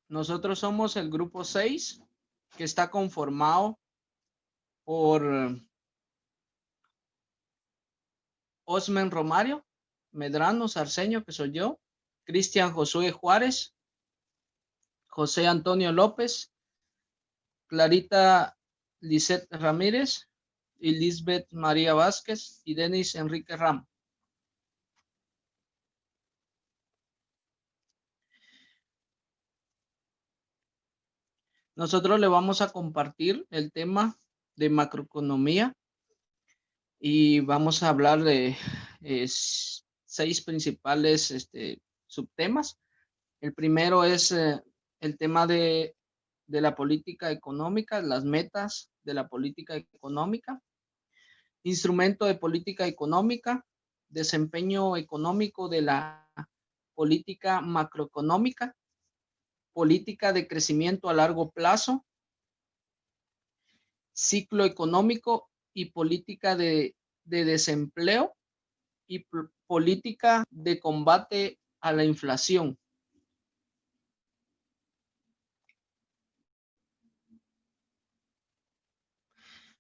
Nosotros somos el grupo 6, que está conformado por Osmen Romario, Medrano Sarceño, que soy yo, Cristian Josué Juárez, José Antonio López, Clarita Lisette Ramírez, y Lisbeth María Vázquez y Denis Enrique Ram. Nosotros le vamos a compartir el tema de macroeconomía y vamos a hablar de 6 principales subtemas. El primero es el tema de la política económica, las metas de la política económica, instrumento de política económica, desempeño económico de la política macroeconómica, política de crecimiento a largo plazo, ciclo económico y política de desempleo y política de combate a la inflación.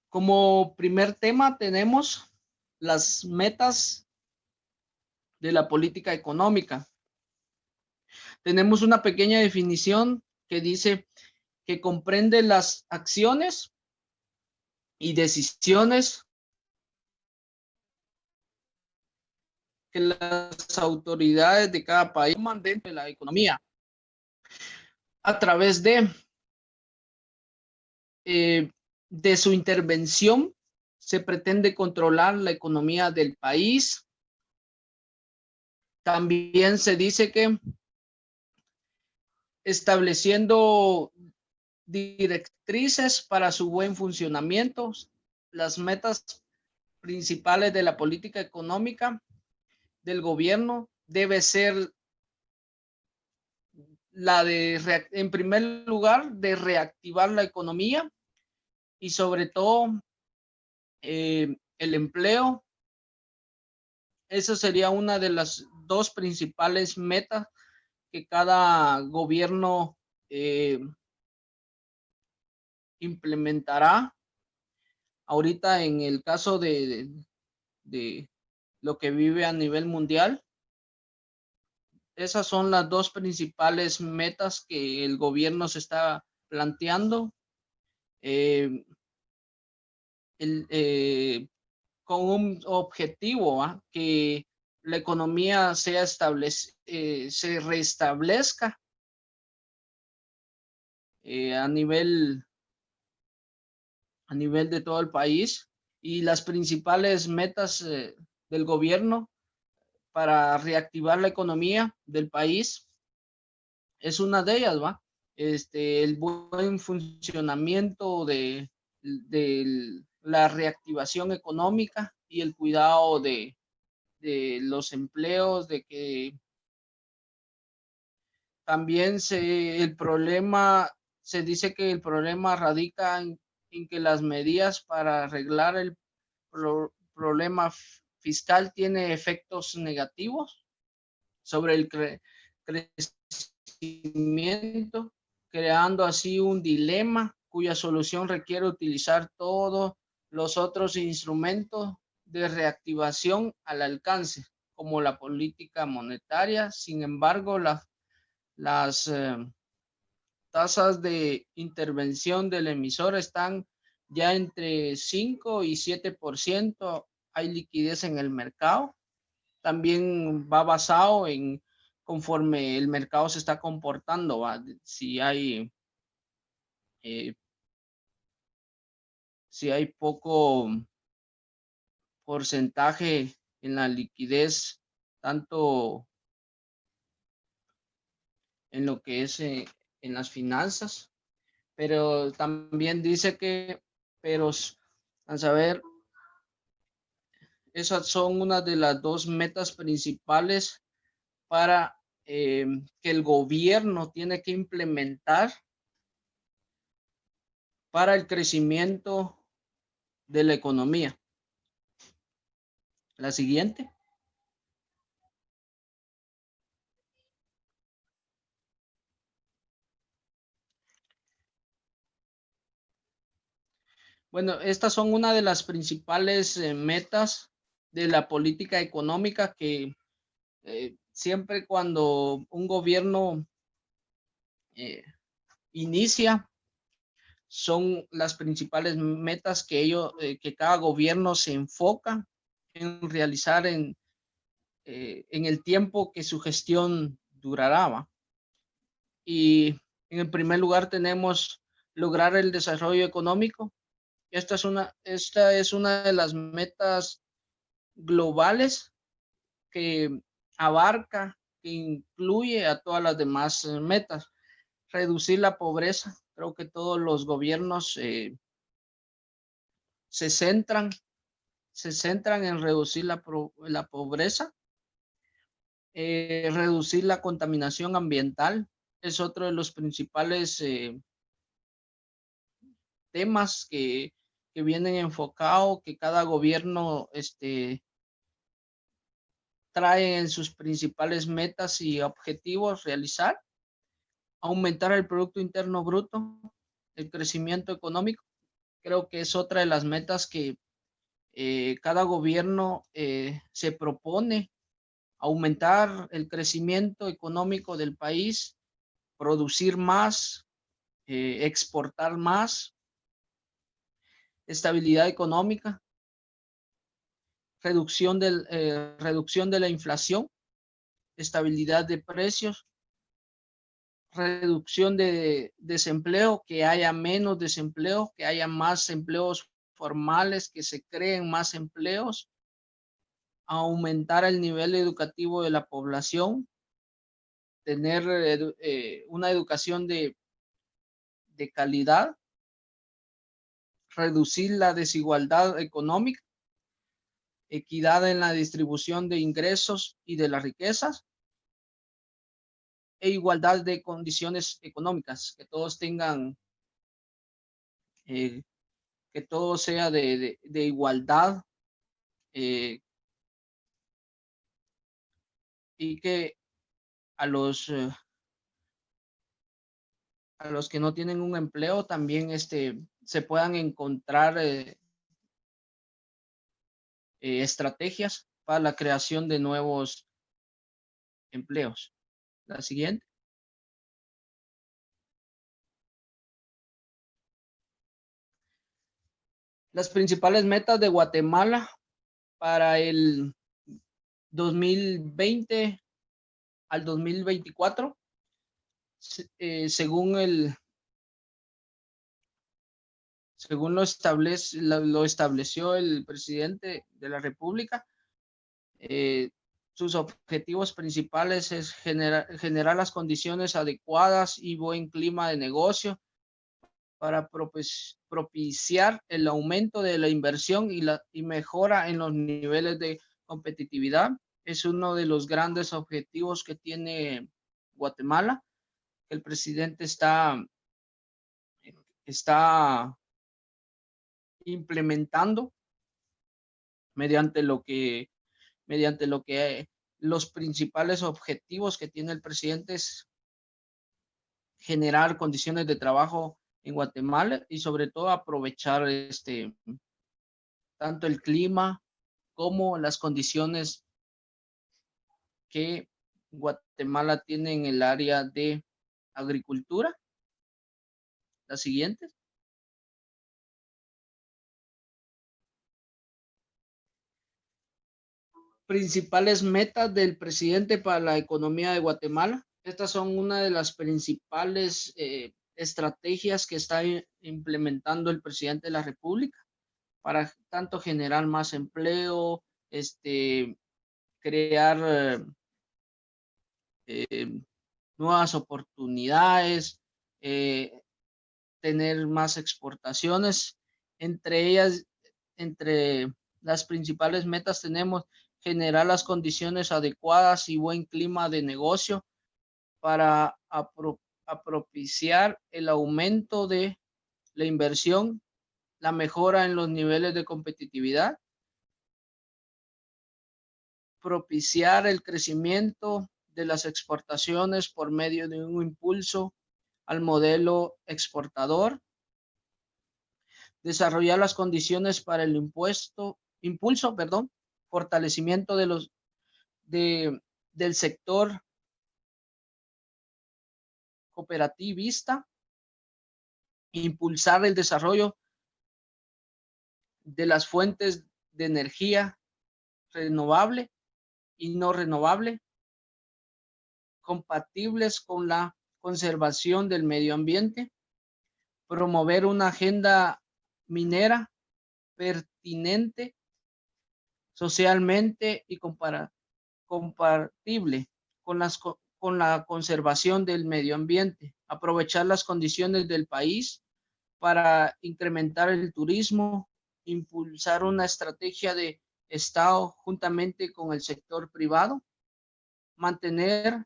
Como primer tema tenemos las metas de la política económica. Tenemos una pequeña definición que dice que comprende las acciones y decisiones que las autoridades de cada país toman dentro de la economía a través de su intervención. Se pretende controlar la economía del país. También se dice que estableciendo directrices para su buen funcionamiento, las metas principales de la política económica del gobierno debe ser la de, en primer lugar, de reactivar la economía y sobre todo el empleo. Esa sería una de las 2 principales metas que cada gobierno implementará. Ahorita en el caso de lo que vive a nivel mundial, esas son las 2 principales metas que el gobierno se está planteando. Con un objetivo, que la economía sea se restablezca a nivel de todo el país, y las principales metas del gobierno para reactivar la economía del país es una de ellas, ¿va? El buen funcionamiento de la reactivación económica y el cuidado de los empleos, de que también el problema, se dice que el problema radica en que las medidas para arreglar el problema fiscal tiene efectos negativos sobre el crecimiento, creando así un dilema cuya solución requiere utilizar todos los otros instrumentos de reactivación al alcance, como la política monetaria. Sin embargo, las tasas de intervención del emisor están ya entre 5 y 7%. Hay liquidez en el mercado. También va basado en conforme el mercado se está comportando, ¿va? Eh, si hay poco porcentaje en la liquidez, tanto en lo que es en las finanzas, pero también dice que, pero a saber, esas son una de las 2 metas principales para que el gobierno tiene que implementar para el crecimiento de la economía. La siguiente. Bueno, estas son una de las principales metas de la política económica que siempre cuando un gobierno eh, inicia, son las principales metas que cada gobierno se enfoca en realizar en el tiempo que su gestión durará. ¿Va? Y en el primer lugar tenemos lograr el desarrollo económico. Esta es una de las metas globales que abarca, que incluye a todas las demás metas. Reducir la pobreza. Creo que todos los gobiernos se centran, se centran en reducir la pobreza. Reducir la contaminación ambiental es otro de los principales temas que vienen enfocados, que cada gobierno trae en sus principales metas y objetivos realizar. Aumentar el Producto Interno Bruto, el crecimiento económico. Creo que es otra de las metas que cada gobierno se propone, aumentar el crecimiento económico del país, producir más, exportar más, estabilidad económica, reducción de la inflación, estabilidad de precios, reducción de desempleo, que haya menos desempleo, que haya más empleos formales, que se creen más empleos, aumentar el nivel educativo de la población, tener una educación de calidad, reducir la desigualdad económica, equidad en la distribución de ingresos y de las riquezas, e igualdad de condiciones económicas, que todos tengan, eh, que todo sea de igualdad, eh, y que a a los que no tienen un empleo también se puedan encontrar estrategias para la creación de nuevos empleos. La siguiente. Las principales metas de Guatemala para el 2020 al 2024, según según lo estableció el presidente de la República, eh, sus objetivos principales es generar las condiciones adecuadas y buen clima de negocio para propiciar el aumento de la inversión y mejora en los niveles de competitividad. Es uno de los grandes objetivos que tiene Guatemala. El presidente está implementando mediante lo que, mediante lo que los principales objetivos que tiene el presidente es generar condiciones de trabajo en Guatemala y sobre todo aprovechar tanto el clima como las condiciones que Guatemala tiene en el área de agricultura. La siguiente. Principales metas del presidente para la economía de Guatemala. Estas son una de las principales estrategias que está implementando el presidente de la República para tanto generar más empleo, crear nuevas oportunidades, eh, tener más exportaciones. Entre ellas, entre las principales metas tenemos generar las condiciones adecuadas y buen clima de negocio para propiciar el aumento de la inversión, la mejora en los niveles de competitividad, propiciar el crecimiento de las exportaciones por medio de un impulso al modelo exportador, desarrollar las condiciones para el impulso, fortalecimiento del sector cooperativista, impulsar el desarrollo de las fuentes de energía renovable y no renovable, compatibles con la conservación del medio ambiente, promover una agenda minera pertinente, socialmente y compatible con la conservación del medio ambiente, aprovechar las condiciones del país para incrementar el turismo, impulsar una estrategia de Estado juntamente con el sector privado, mantener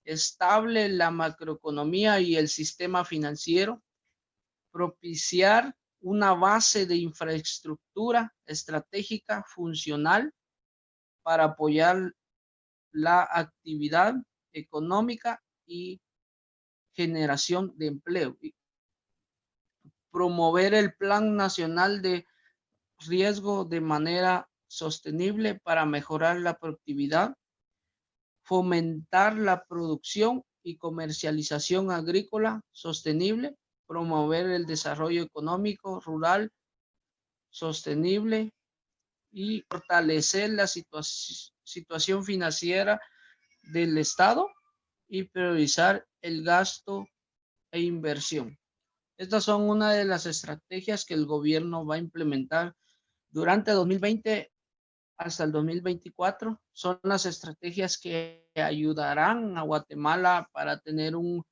estable la macroeconomía y el sistema financiero, propiciar una base de infraestructura estratégica funcional para apoyar la actividad económica y generación de empleo. Promover el Plan Nacional de Riesgo de manera sostenible para mejorar la productividad, fomentar la producción y comercialización agrícola sostenible, promover el desarrollo económico rural sostenible y fortalecer la situación financiera del Estado y priorizar el gasto e inversión. Estas son una de las estrategias que el gobierno va a implementar durante 2020 hasta el 2024. Son las estrategias que ayudarán a Guatemala para tener un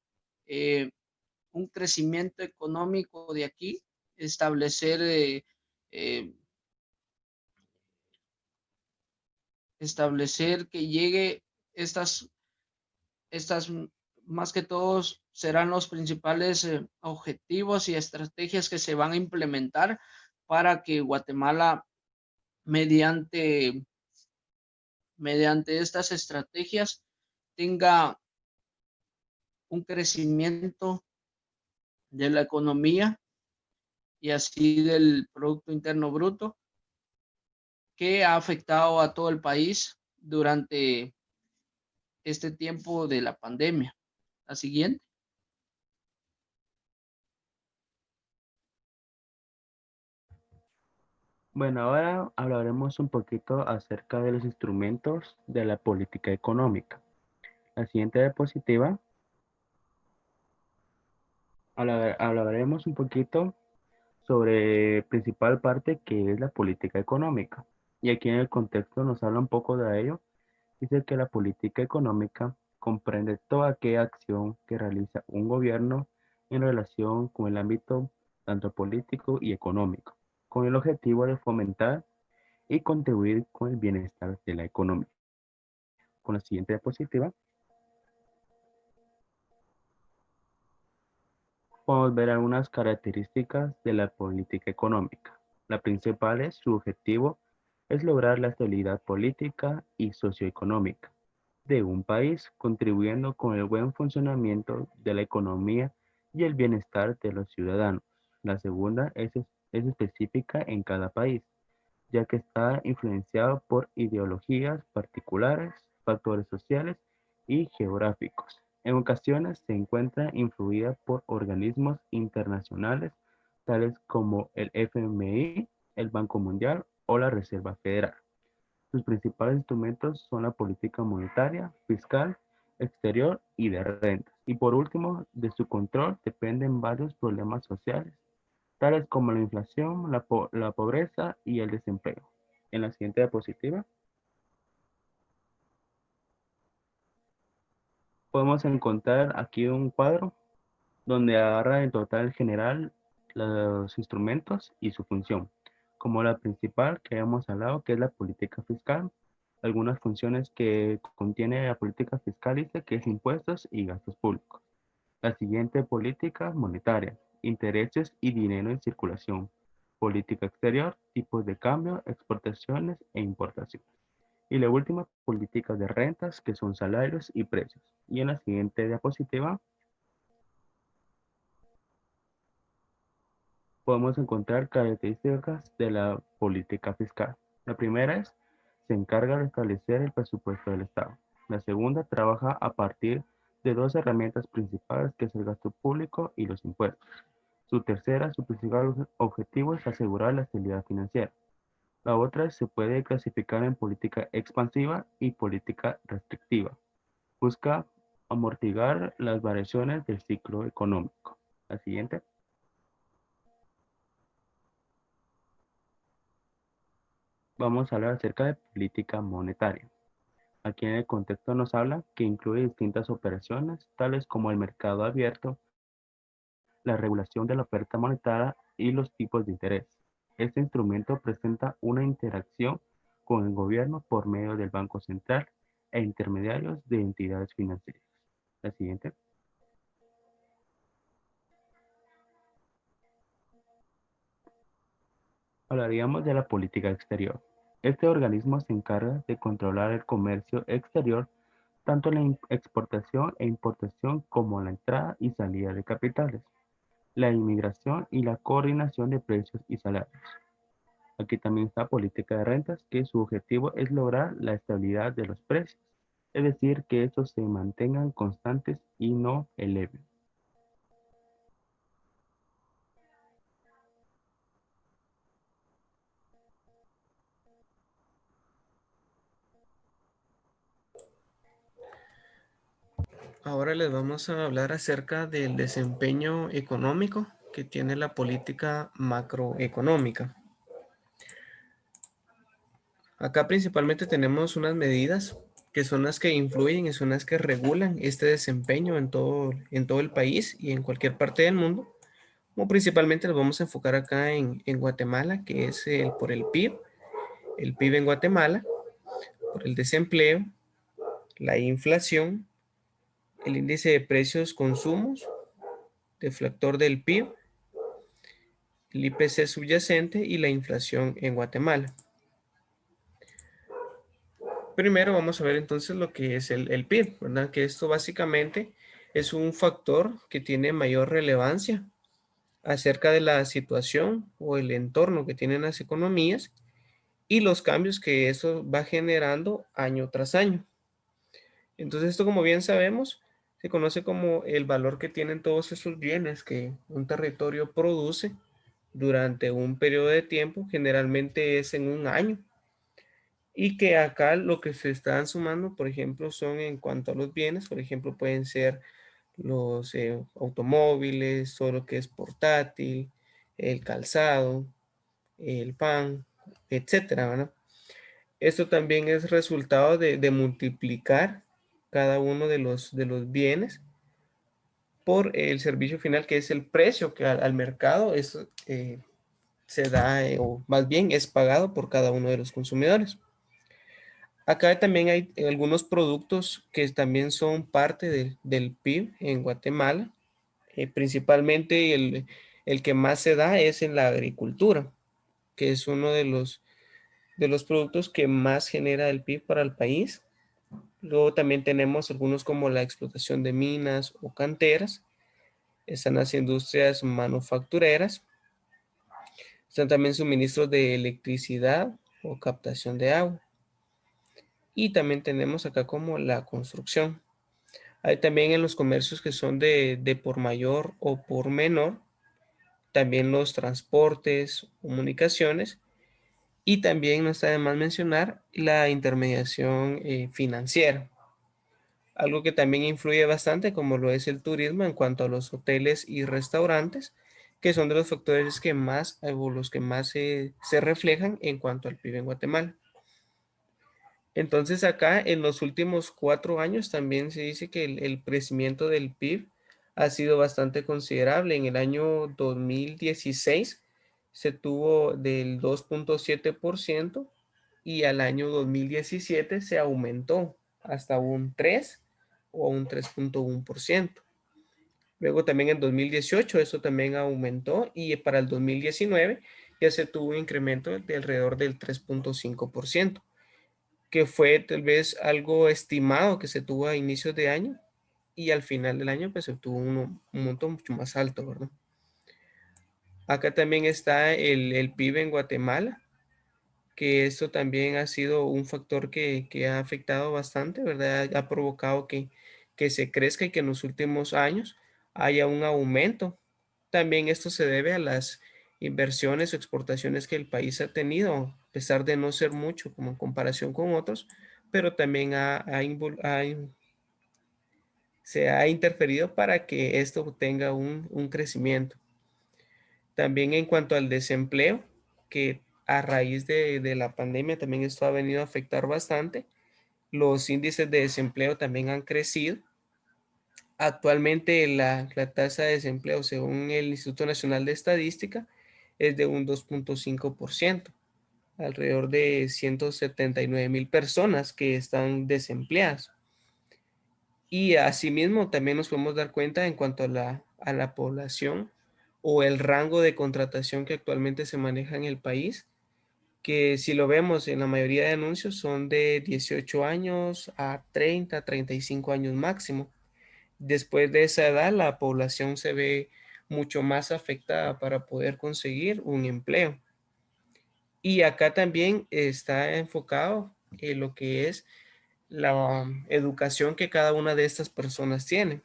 crecimiento económico de aquí, establecer, establecer que llegue estas más que todos serán los principales objetivos y estrategias que se van a implementar para que Guatemala mediante estas estrategias tenga un crecimiento de la economía y así del Producto Interno Bruto que ha afectado a todo el país durante este tiempo de la pandemia. La siguiente. Bueno, ahora hablaremos un poquito acerca de los instrumentos de la política económica. La siguiente diapositiva hablaremos un poquito sobre principal parte que es la política económica. Y aquí en el contexto nos habla un poco de ello. Dice que la política económica comprende toda aquella acción que realiza un gobierno en relación con el ámbito tanto político y económico, con el objetivo de fomentar y contribuir con el bienestar de la economía. Con la siguiente diapositiva podemos ver algunas características de la política económica. La principal es su objetivo es lograr la estabilidad política y socioeconómica de un país, contribuyendo con el buen funcionamiento de la economía y el bienestar de los ciudadanos. La segunda es específica en cada país, ya que está influenciado por ideologías particulares, factores sociales y geográficos. En ocasiones se encuentra influida por organismos internacionales tales como el FMI, el Banco Mundial o la Reserva Federal. Sus principales instrumentos son la política monetaria, fiscal, exterior y de rentas. Y por último, de su control dependen varios problemas sociales tales como la inflación, la pobreza y el desempleo. En la siguiente diapositiva podemos encontrar aquí un cuadro donde agarra en total general los instrumentos y su función, como la principal que hemos hablado, que es la política fiscal. Algunas funciones que contiene la política fiscal dice que es impuestos y gastos públicos. La siguiente política monetaria, intereses y dinero en circulación. Política exterior, tipos de cambio, exportaciones e importaciones. Y la última, políticas de rentas, que son salarios y precios. Y en la siguiente diapositiva podemos encontrar características de la política fiscal. La primera es, se encarga de establecer el presupuesto del Estado. La segunda, trabaja a partir de dos herramientas principales, que es el gasto público y los impuestos. Su principal objetivo es asegurar la estabilidad financiera. La otra se puede clasificar en política expansiva y política restrictiva. Busca amortiguar las variaciones del ciclo económico. La siguiente. Vamos a hablar acerca de política monetaria. Aquí en el contexto nos habla que incluye distintas operaciones, tales como el mercado abierto, la regulación de la oferta monetaria y los tipos de interés. Este instrumento presenta una interacción con el gobierno por medio del Banco Central e intermediarios de entidades financieras. La siguiente. Hablaríamos de la política exterior. Este organismo se encarga de controlar el comercio exterior, tanto la exportación e importación como la entrada y salida de capitales, la inmigración y la coordinación de precios y salarios. Aquí también está política de rentas, que su objetivo es lograr la estabilidad de los precios, es decir, que estos se mantengan constantes y no eleven. Ahora les vamos a hablar acerca del desempeño económico que tiene la política macroeconómica. Acá principalmente tenemos unas medidas que son las que influyen y son las que regulan este desempeño en todo el país y en cualquier parte del mundo. Como principalmente nos vamos a enfocar acá en Guatemala, que es por el PIB en Guatemala, por el desempleo, la inflación, el índice de precios consumos, deflactor del PIB, el IPC subyacente y la inflación en Guatemala. Primero vamos a ver entonces lo que es el PIB, ¿verdad? Que esto básicamente es un factor que tiene mayor relevancia acerca de la situación o el entorno que tienen las economías y los cambios que eso va generando año tras año. Entonces esto, como bien sabemos, se conoce como el valor que tienen todos esos bienes que un territorio produce durante un periodo de tiempo, generalmente es en un año. Y que acá lo que se están sumando, por ejemplo, son en cuanto a los bienes, por ejemplo, pueden ser los automóviles, todo lo que es portátil, el calzado, el pan, etcétera, ¿verdad? Esto también es resultado de multiplicar cada uno de los bienes por el servicio final, que es el precio que al mercado se da, o más bien es pagado por cada uno de los consumidores. Acá también hay algunos productos que también son parte del PIB en Guatemala. Principalmente el que más se da es en la agricultura, que es uno de los productos que más genera el PIB para el país. Luego también tenemos algunos como la explotación de minas o canteras. Están las industrias manufactureras. Están también suministros de electricidad o captación de agua. Y también tenemos acá como la construcción. Hay también en los comercios que son de por mayor o por menor, también los transportes, comunicaciones, y también no está de más mencionar la intermediación financiera. Algo que también influye bastante, como lo es el turismo en cuanto a los hoteles y restaurantes, que son de los factores que más, o los que más se reflejan en cuanto al PIB en Guatemala. Entonces acá en los últimos 4 años también se dice que el crecimiento del PIB ha sido bastante considerable. En el año 2016 se tuvo del 2.7% y al año 2017 se aumentó hasta un 3 o un 3.1%. Luego también en 2018 eso también aumentó y para el 2019 ya se tuvo un incremento de alrededor del 3.5%, que fue tal vez algo estimado que se tuvo a inicios de año y al final del año pues se tuvo un monto mucho más alto, ¿verdad? Acá también está el PIB en Guatemala, que esto también ha sido un factor que ha afectado bastante, ¿verdad? Ha provocado que se crezca y que en los últimos años haya un aumento. También esto se debe a las inversiones o exportaciones que el país ha tenido, a pesar de no ser mucho como en comparación con otros, pero también se ha interferido para que esto tenga un crecimiento. También en cuanto al desempleo, que a raíz de la pandemia también esto ha venido a afectar bastante. Los índices de desempleo también han crecido. Actualmente la tasa de desempleo, según el Instituto Nacional de Estadística, es de un 2.5%, alrededor de 179,000 personas que están desempleadas. Y asimismo también nos podemos dar cuenta en cuanto a la población o el rango de contratación que actualmente se maneja en el país, que si lo vemos en la mayoría de anuncios son de 18 años a 30, 35 años máximo. Después de esa edad, la población se ve mucho más afectada para poder conseguir un empleo. Y acá también está enfocado en lo que es la educación que cada una de estas personas tiene.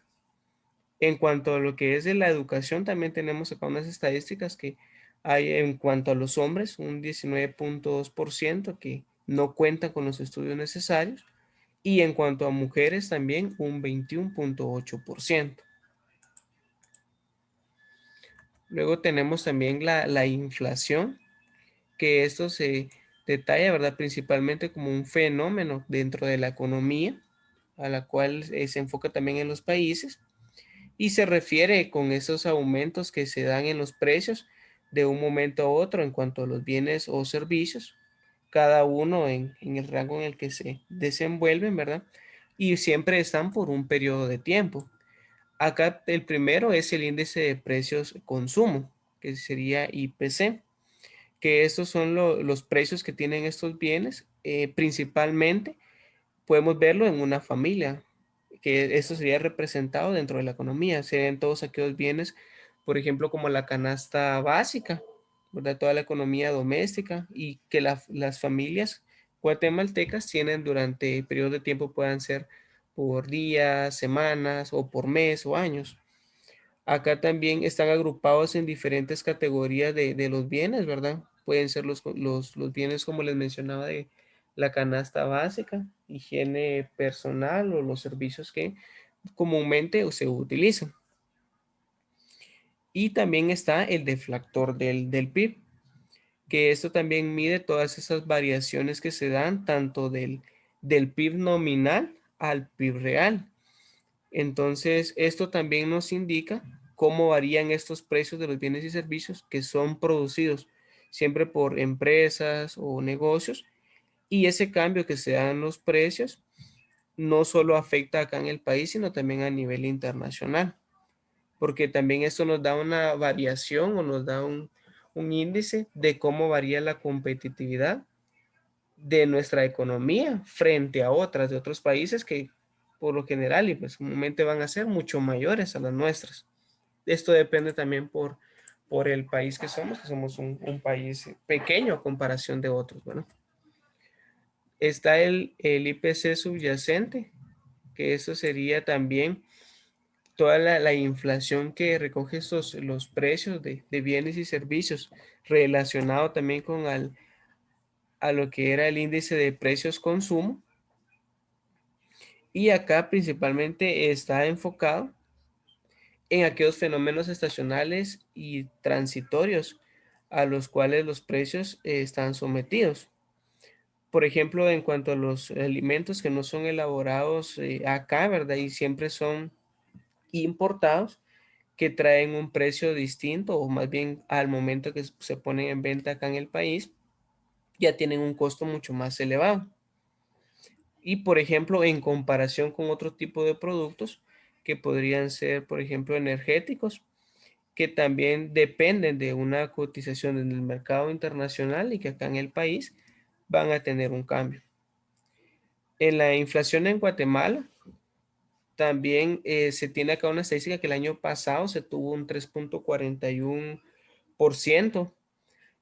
En cuanto a lo que es de la educación, también tenemos acá unas estadísticas que hay en cuanto a los hombres, un 19.2% que no cuentan con los estudios necesarios, y en cuanto a mujeres también un 21.8%. Luego tenemos también la inflación, que esto se detalla, ¿verdad? Principalmente como un fenómeno dentro de la economía, a la cual se enfoca también en los países, y se refiere con esos aumentos que se dan en los precios de un momento a otro en cuanto a los bienes o servicios, cada uno en el rango en el que se desenvuelven, ¿verdad? Y siempre están por un periodo de tiempo. Acá el primero es el índice de precios consumo, que sería IPC, que estos son los precios que tienen estos bienes, principalmente podemos verlo en una familia, que esto sería representado dentro de la economía, serían todos aquellos bienes, por ejemplo, como la canasta básica, ¿verdad? Toda la economía doméstica y que las familias guatemaltecas tienen durante periodos de tiempo, puedan ser por días, semanas o por mes o años. Acá también están agrupados en diferentes categorías de los bienes, ¿verdad? Pueden ser los bienes, como les mencionaba, de la canasta básica, higiene personal o los servicios que comúnmente se utilizan. Y también está el deflactor del PIB, que esto también mide todas esas variaciones que se dan tanto del PIB nominal al PIB real. Entonces, esto también nos indica cómo varían estos precios de los bienes y servicios que son producidos siempre por empresas o negocios, y ese cambio que se da en los precios no solo afecta acá en el país, sino también a nivel internacional, porque también esto nos da una variación o nos da un índice de cómo varía la competitividad de nuestra economía frente a otras de otros países que por lo general y pues comúnmente van a ser mucho mayores a las nuestras. Esto depende también por el país que somos un país pequeño a comparación de otros. Bueno, está el IPC subyacente, que eso sería también toda la inflación que recoge los precios de bienes y servicios relacionado también con a lo que era el índice de precios consumo. Y acá principalmente está enfocado en aquellos fenómenos estacionales y transitorios a los cuales los precios están sometidos. Por ejemplo, en cuanto a los alimentos que no son elaborados acá, ¿verdad? Y siempre son importados, que traen un precio distinto, o más bien al momento que se ponen en venta acá en el país, ya tienen un costo mucho más elevado. Y por ejemplo, en comparación con otro tipo de productos que podrían ser, por ejemplo, energéticos, que también dependen de una cotización en el mercado internacional y que acá en el país van a tener un cambio. En la inflación en Guatemala, también se tiene acá una estadística que el año pasado se tuvo un 3.41%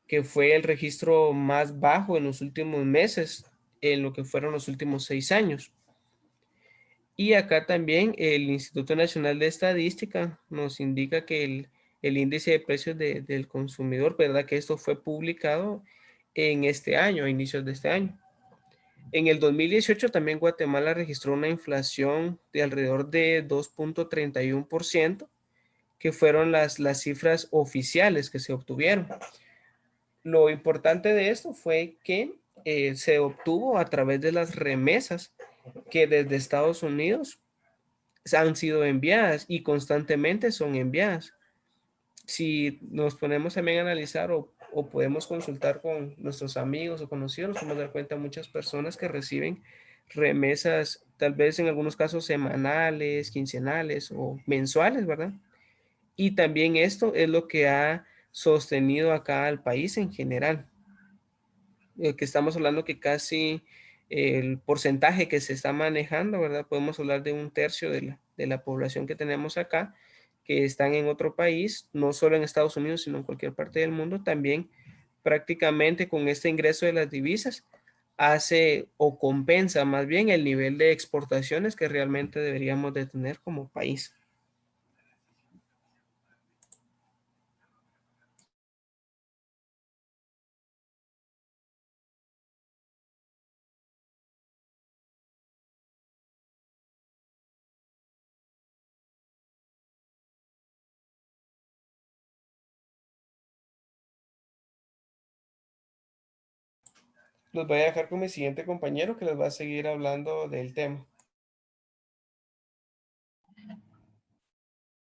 que fue el registro más bajo en los últimos meses, en lo que fueron los últimos 6 años. Y acá también el Instituto Nacional de Estadística nos indica que el índice de precios del consumidor, ¿verdad? Que esto fue publicado en este año, a inicios de este año. En el 2018 también Guatemala registró una inflación de alrededor de 2.31%, que fueron las cifras oficiales que se obtuvieron. Lo importante de esto fue que se obtuvo a través de las remesas que desde Estados Unidos han sido enviadas y constantemente son enviadas. Si nos ponemos también a analizar o podemos consultar con nuestros amigos o conocidos, nos podemos dar cuenta de muchas personas que reciben remesas, tal vez en algunos casos semanales, quincenales o mensuales, ¿verdad? Y también esto es lo que ha sostenido acá al país en general. Que estamos hablando que casi el porcentaje que se está manejando, ¿verdad? Podemos hablar de un tercio de la población que tenemos acá, que están en otro país, no solo en Estados Unidos, sino en cualquier parte del mundo, también prácticamente con este ingreso de las divisas hace o compensa más bien el nivel de exportaciones que realmente deberíamos de tener como país. Los voy a dejar con mi siguiente compañero que les va a seguir hablando del tema.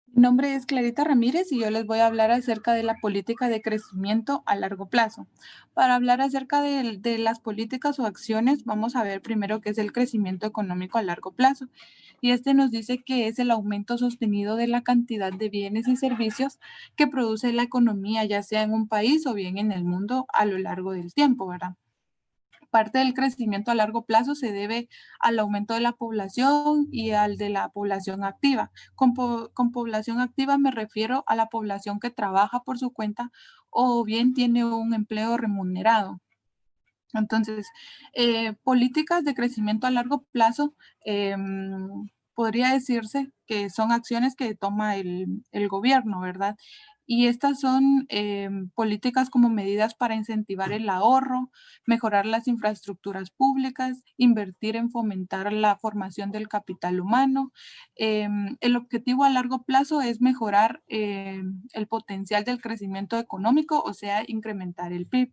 Mi nombre es Clarita Ramírez y yo les voy a hablar acerca de la política de crecimiento a largo plazo. Para hablar acerca de las políticas o acciones, vamos a ver primero qué es el crecimiento económico a largo plazo. Y este nos dice que es el aumento sostenido de la cantidad de bienes y servicios que produce la economía, ya sea en un país o bien en el mundo a lo largo del tiempo, ¿verdad? Parte del crecimiento a largo plazo se debe al aumento de la población y al de la población activa. Con población activa me refiero a la población que trabaja por su cuenta o bien tiene un empleo remunerado. Entonces, políticas de crecimiento a largo plazo podría decirse que son acciones que toma el gobierno, ¿verdad? Y estas son políticas como medidas para incentivar el ahorro, mejorar las infraestructuras públicas, invertir en fomentar la formación del capital humano. El objetivo a largo plazo es mejorar el potencial del crecimiento económico, o sea, incrementar el PIB.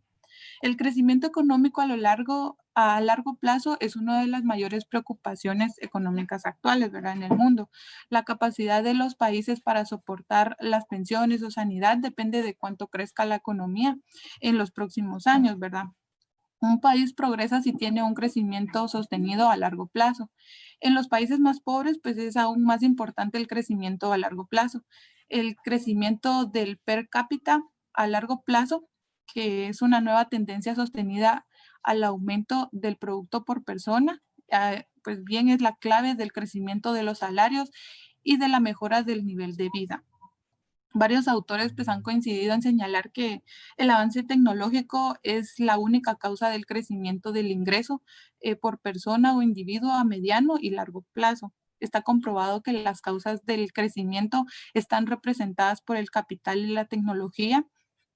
El crecimiento económico a largo plazo es una de las mayores preocupaciones económicas actuales, ¿verdad? En el mundo. La capacidad de los países para soportar las pensiones o sanidad depende de cuánto crezca la economía en los próximos años, ¿verdad? Un país progresa si tiene un crecimiento sostenido a largo plazo. En los países más pobres, pues es aún más importante el crecimiento a largo plazo. El crecimiento del per cápita a largo plazo, que es una nueva tendencia sostenida al aumento del producto por persona, pues bien es la clave del crecimiento de los salarios y de la mejora del nivel de vida. Varios autores pues, han coincidido en señalar que el avance tecnológico es la única causa del crecimiento del ingreso por persona o individuo a mediano y largo plazo. Está comprobado que las causas del crecimiento están representadas por el capital y la tecnología,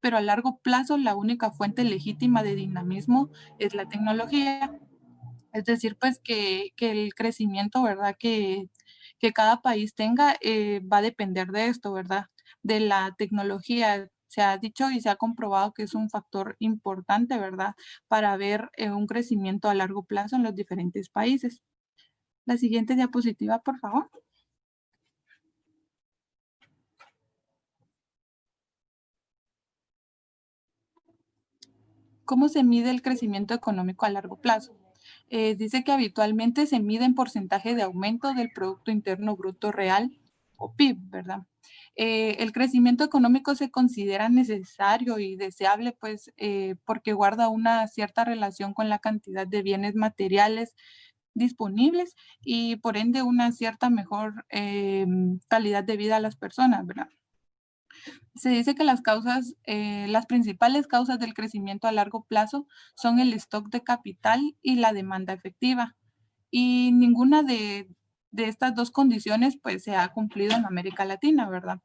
pero a largo plazo la única fuente legítima de dinamismo es la tecnología. Es decir, pues que el crecimiento, ¿verdad? Que cada país tenga va a depender de esto, ¿verdad? De la tecnología. Se ha dicho y se ha comprobado que es un factor importante, ¿verdad? Para ver un crecimiento a largo plazo en los diferentes países. La siguiente diapositiva, por favor. ¿Cómo se mide el crecimiento económico a largo plazo? Dice que habitualmente se mide en porcentaje de aumento del Producto Interno Bruto Real o PIB, ¿verdad? El crecimiento económico se considera necesario y deseable, pues, porque guarda una cierta relación con la cantidad de bienes materiales disponibles y por ende una cierta mejor calidad de vida a las personas, ¿verdad? Se dice que las principales causas del crecimiento a largo plazo son el stock de capital y la demanda efectiva. Y ninguna de estas dos condiciones pues se ha cumplido en América Latina, ¿verdad?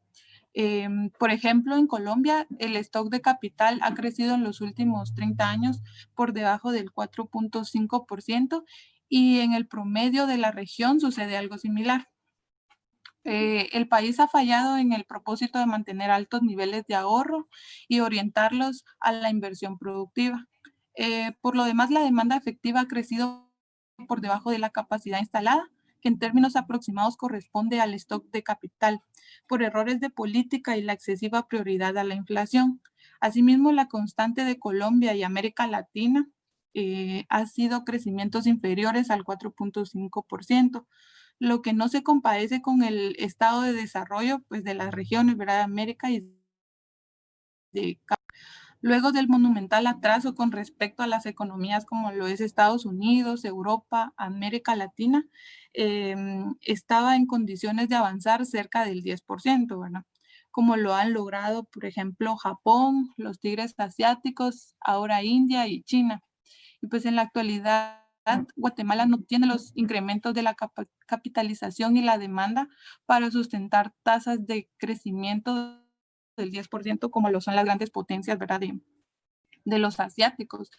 Por ejemplo, en Colombia, el stock de capital ha crecido en los últimos 30 años por debajo del 4.5% y en el promedio de la región sucede algo similar. El país ha fallado en el propósito de mantener altos niveles de ahorro y orientarlos a la inversión productiva. Por lo demás, la demanda efectiva ha crecido por debajo de la capacidad instalada, que en términos aproximados corresponde al stock de capital, por errores de política y la excesiva prioridad a la inflación. Asimismo, la constante de Colombia y América Latina ha sido crecimientos inferiores al 4.5%, lo que no se compadece con el estado de desarrollo pues, de las regiones, ¿verdad? De América y de luego del monumental atraso con respecto a las economías como lo es Estados Unidos, Europa, América Latina, estaba en condiciones de avanzar cerca del 10%, ¿verdad? Como lo han logrado, por ejemplo, Japón, los tigres asiáticos, ahora India y China. Y pues en la actualidad, Guatemala no tiene los incrementos de la capitalización y la demanda para sustentar tasas de crecimiento del 10% como lo son las grandes potencias, ¿verdad? De los asiáticos.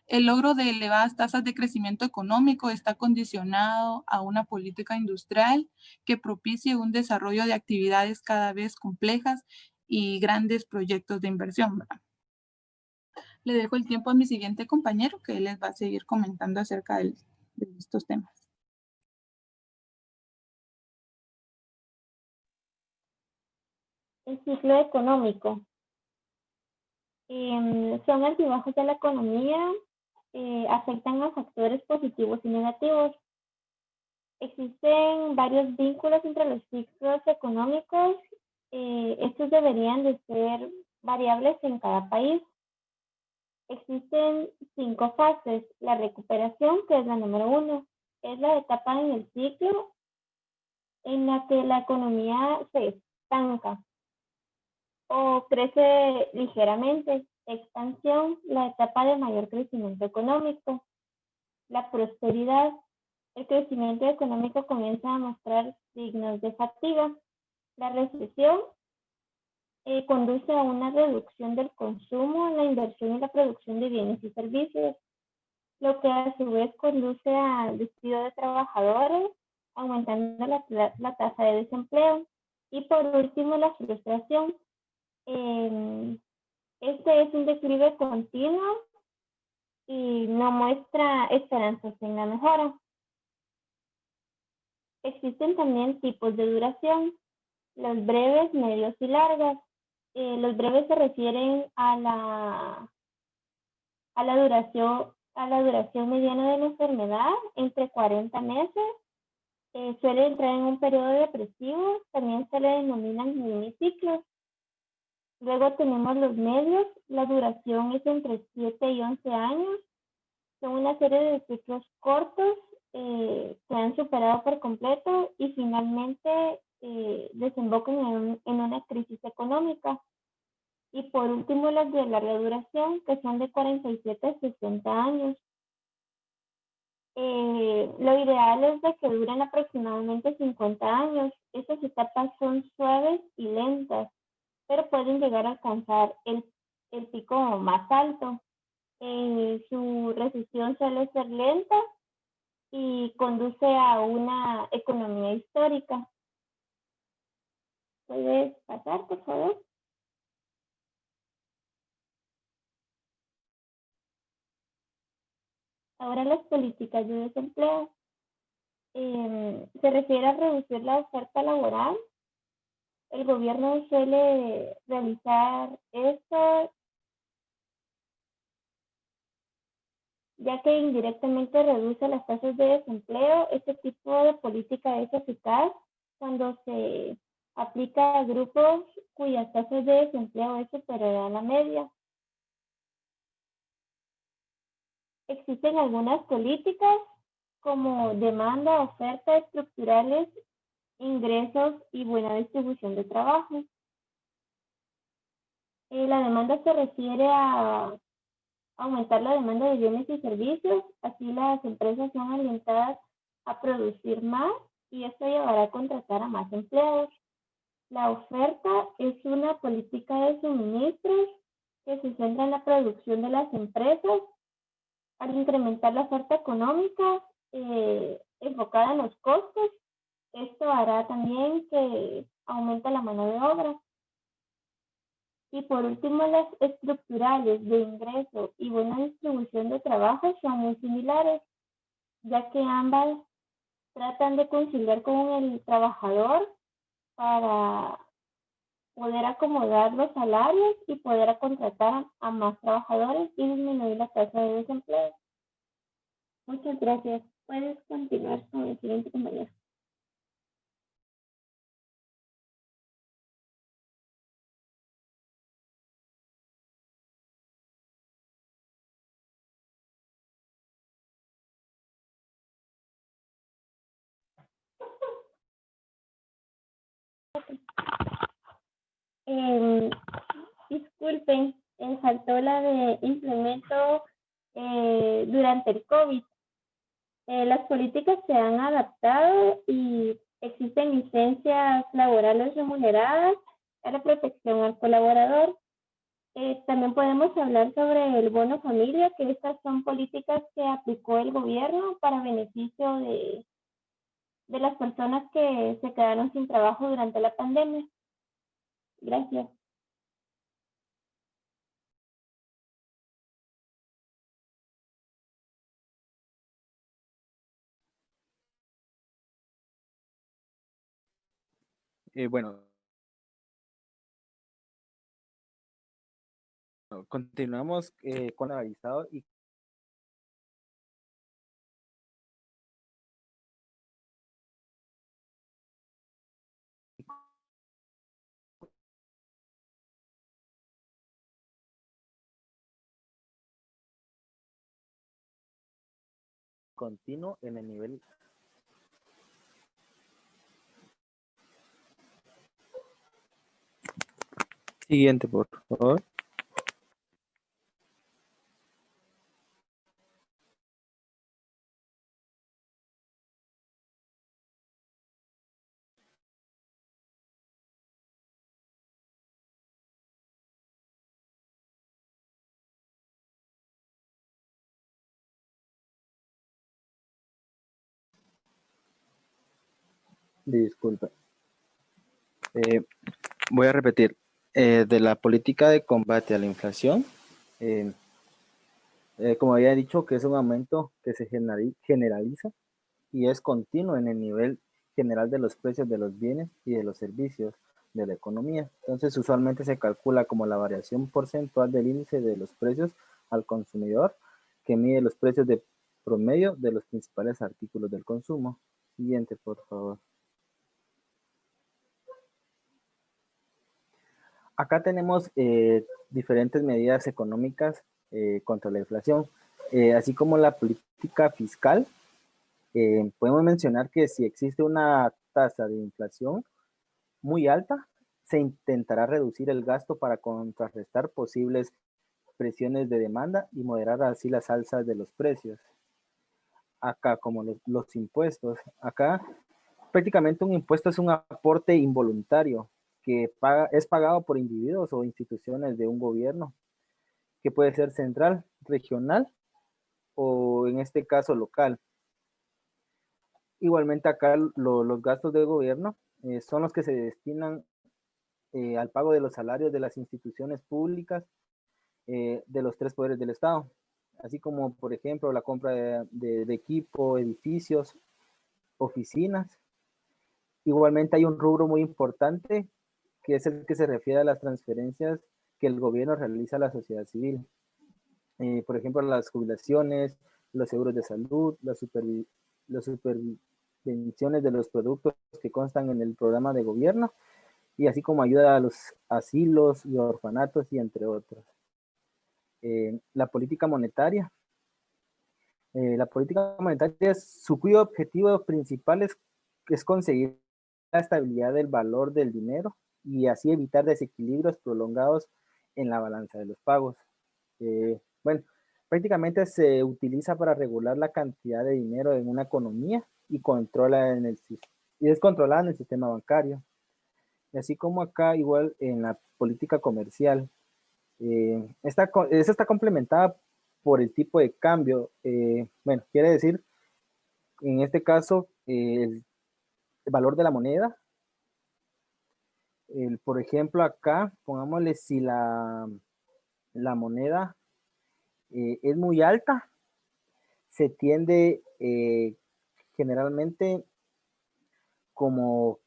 El logro de elevadas tasas de crecimiento económico está condicionado a una política industrial que propicie un desarrollo de actividades cada vez complejas y grandes proyectos de inversión, ¿verdad? Le dejo el tiempo a mi siguiente compañero que él les va a seguir comentando acerca de estos temas. El ciclo económico. Son altibajos de la economía, afectan a factores positivos y negativos. Existen varios vínculos entre los ciclos económicos. Estos deberían de ser variables en cada país. Existen 5 fases. La recuperación, que es la número 1, es la etapa en el ciclo en la que la economía se estanca o crece ligeramente. Expansión, la etapa de mayor crecimiento económico. La prosperidad, el crecimiento económico comienza a mostrar signos de fatiga. La recesión conduce a una reducción del consumo, la inversión y la producción de bienes y servicios, lo que a su vez conduce al despido de trabajadores, aumentando la tasa de desempleo. Y por último, la frustración. Este es un declive continuo y no muestra esperanzas en la mejora. Existen también tipos de duración, los breves, medios y largas. Los breves se refieren a la duración mediana de la enfermedad, entre 40 meses. Suele entrar en un periodo depresivo, también se le denominan miniciclos. Luego tenemos los medios, la duración es entre 7 y 11 años. Son una serie de ciclos cortos que han superado por completo y finalmente desembocan en una crisis económica. Y por último, las de larga duración, que son de 47 a 60 años. Lo ideal es de que duren aproximadamente 50 años. Estas etapas son suaves y lentas, pero pueden llegar a alcanzar el pico más alto. Su recesión suele ser lenta y conduce a una economía histórica. ¿Puedes pasar, por favor? Ahora las políticas de desempleo. Se refiere a reducir la oferta laboral. El gobierno suele realizar esto ya que indirectamente reduce las tasas de desempleo. Este tipo de política es eficaz cuando se aplica a grupos cuyas tasas de desempleo es superior a la media. Existen algunas políticas como demanda, oferta, estructurales, ingresos y buena distribución de trabajo. La demanda se refiere a aumentar la demanda de bienes y servicios, así las empresas son orientadas a producir más y esto llevará a contratar a más empleados. La oferta es una política de suministros que se centra en la producción de las empresas. Al incrementar la oferta económica enfocada en los costos, esto hará también que aumente la mano de obra. Y por último, las estructurales de ingreso y buena distribución de trabajo son muy similares, ya que ambas tratan de conciliar con el trabajador para poder acomodar los salarios y poder contratar a más trabajadores y disminuir la tasa de desempleo. Muchas gracias. Puedes continuar con el siguiente compañero. Disculpen, faltó la de implemento durante el COVID. Las políticas se han adaptado y existen licencias laborales remuneradas para protección al colaborador. También podemos hablar sobre el bono familia, que estas son políticas que aplicó el gobierno para beneficio de las personas que se quedaron sin trabajo durante la pandemia. Gracias. Bueno, continuamos con el avisado y continuo en el nivel. Siguiente, por favor. Disculpa. Voy a repetir. De la política de combate a la inflación, como había dicho, que es un aumento que se generaliza y es continuo en el nivel general de los precios de los bienes y de los servicios de la economía. Entonces, usualmente se calcula como la variación porcentual del índice de los precios al consumidor, que mide los precios de promedio de los principales artículos del consumo. Siguiente, por favor. Acá tenemos diferentes medidas económicas contra la inflación, así como la política fiscal. Podemos mencionar que si existe una tasa de inflación muy alta, se intentará reducir el gasto para contrarrestar posibles presiones de demanda y moderar así las alzas de los precios. Acá, como los impuestos, acá prácticamente un impuesto es un aporte involuntario que es pagado por individuos o instituciones de un gobierno, que puede ser central, regional o en este caso local. Igualmente acá los gastos de gobierno son los que se destinan al pago de los salarios de las instituciones públicas de los tres poderes del Estado, así como por ejemplo la compra de equipo, edificios, oficinas. Igualmente hay un rubro muy importante que es el que se refiere a las transferencias que el gobierno realiza a la sociedad civil. Por ejemplo, las jubilaciones, los seguros de salud, las supervisiones de los productos que constan en el programa de gobierno, y así como ayuda a los asilos y orfanatos y entre otros. La política monetaria. La política monetaria, su cuyo objetivo principal es conseguir la estabilidad del valor del dinero y así evitar desequilibrios prolongados en la balanza de los pagos. Bueno, prácticamente se utiliza para regular la cantidad de dinero en una economía y es controlada en el sistema bancario. Y así como acá, igual en la política comercial, esta está complementada por el tipo de cambio. Bueno, quiere decir, en este caso, el valor de la moneda. Por ejemplo, acá, pongámosle, si la moneda es muy alta, se tiende generalmente como,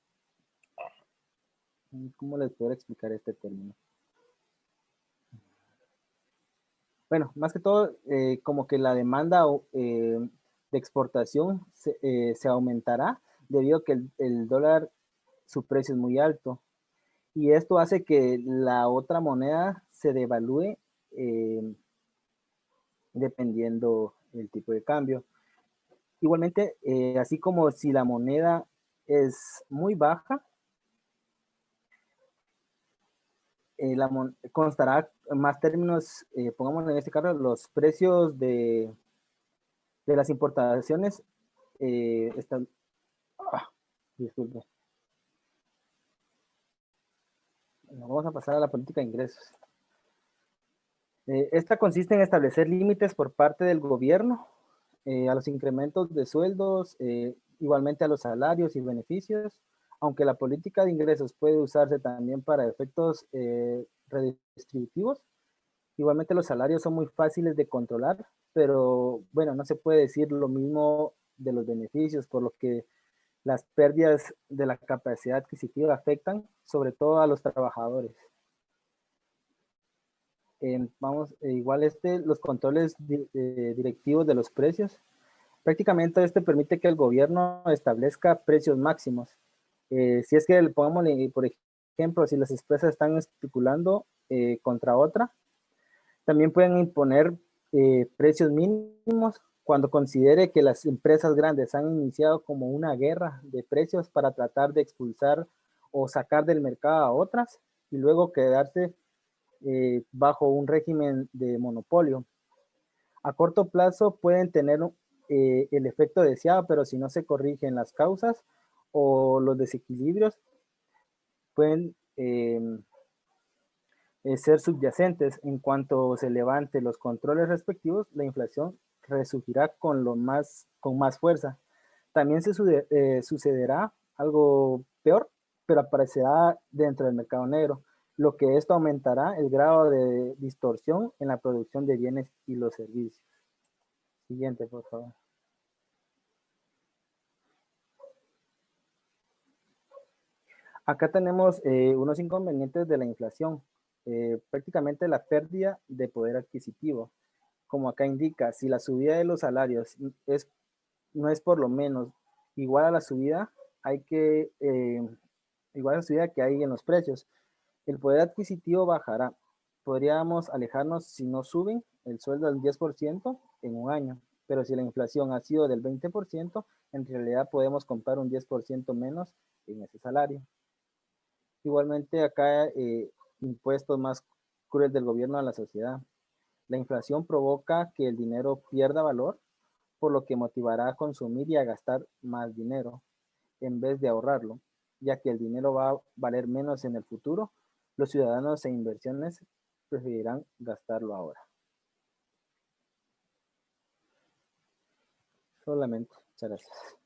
¿cómo les puedo explicar este término? Bueno, más que todo, como que la demanda de exportación se aumentará debido a que el dólar, su precio es muy alto. Y esto hace que la otra moneda se devalúe dependiendo del tipo de cambio. Igualmente, así como si la moneda es muy baja, constará más términos, pongamos en este caso, los precios de las importaciones están... disculpe. Bueno, vamos a pasar a la política de ingresos. Esta consiste en establecer límites por parte del gobierno a los incrementos de sueldos, igualmente a los salarios y beneficios, aunque la política de ingresos puede usarse también para efectos redistributivos. Igualmente los salarios son muy fáciles de controlar, pero bueno, no se puede decir lo mismo de los beneficios, por lo que las pérdidas de la capacidad adquisitiva afectan sobre todo a los trabajadores. Igual los controles directivos de los precios. Prácticamente permite que el gobierno establezca precios máximos. Si es que, pongamos, por ejemplo, si las empresas están especulando contra otra, también pueden imponer precios mínimos cuando considere que las empresas grandes han iniciado como una guerra de precios para tratar de expulsar o sacar del mercado a otras y luego quedarse bajo un régimen de monopolio. A corto plazo pueden tener el efecto deseado, pero si no se corrigen las causas o los desequilibrios, pueden ser subyacentes. En cuanto se levante los controles respectivos, la inflación resurgirá con más fuerza. También sucederá algo peor, pero aparecerá dentro del mercado negro, lo que esto aumentará el grado de distorsión en la producción de bienes y los servicios. Siguiente, por favor. Acá tenemos unos inconvenientes de la inflación. Prácticamente la pérdida de poder adquisitivo. Como acá indica, si la subida de los salarios no es por lo menos igual a la subida, igual a la subida que hay en los precios, el poder adquisitivo bajará. Podríamos alejarnos si no suben el sueldo al 10% en un año, pero si la inflación ha sido del 20%, en realidad podemos comprar un 10% menos en ese salario. Igualmente acá impuestos más crueles del gobierno a la sociedad. La inflación provoca que el dinero pierda valor, por lo que motivará a consumir y a gastar más dinero en vez de ahorrarlo, ya que el dinero va a valer menos en el futuro. Los ciudadanos e inversiones preferirán gastarlo ahora. Solamente. Muchas gracias.